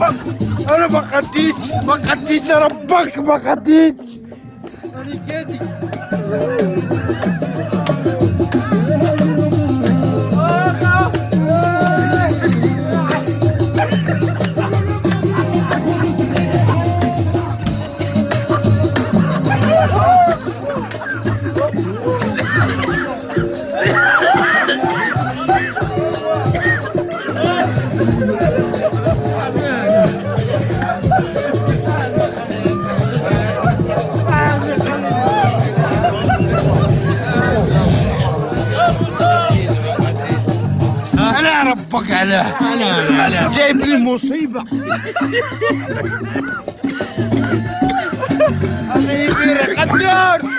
انا ما خديتش يا ربك ما خديتش. انا جيتي انا ربك على جايب لي مصيبه. هذا يبير قدر